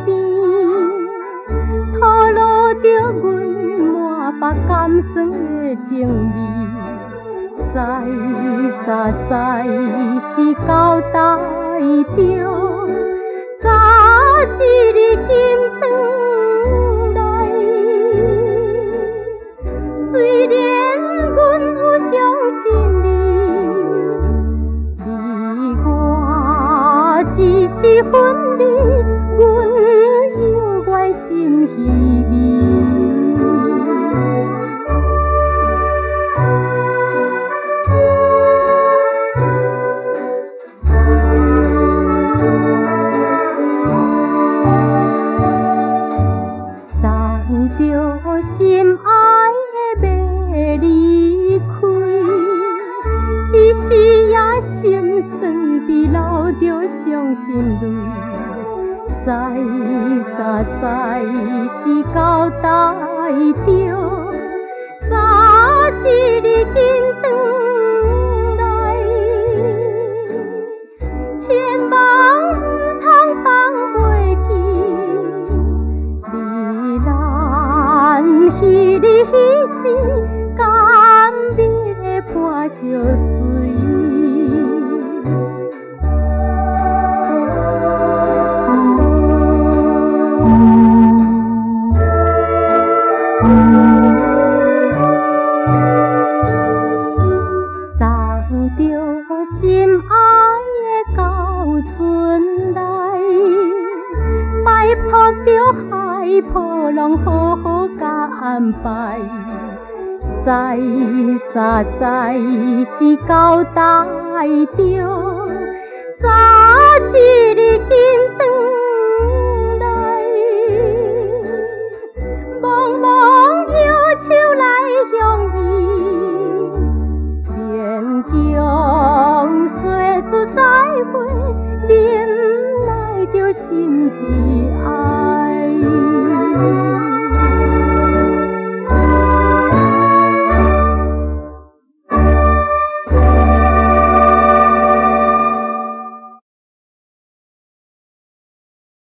边，吐露着阮满腹甘酸的情味，知是交代着，早一日紧转来。虽然阮有相信你我一时分离，阮犹原心稀微。着心爱的要离开，只是也心酸地流着伤心泪，知是交代着，早一日紧转来，千万不通放袂记你咱彼日彼时甘美的伴相随。送着心爱的到船来，拜托着海波浪好好甲安排，知是交代着，早一日紧转来，茫茫忧愁来向伊，勉强说出再会，忍耐着心悲哀。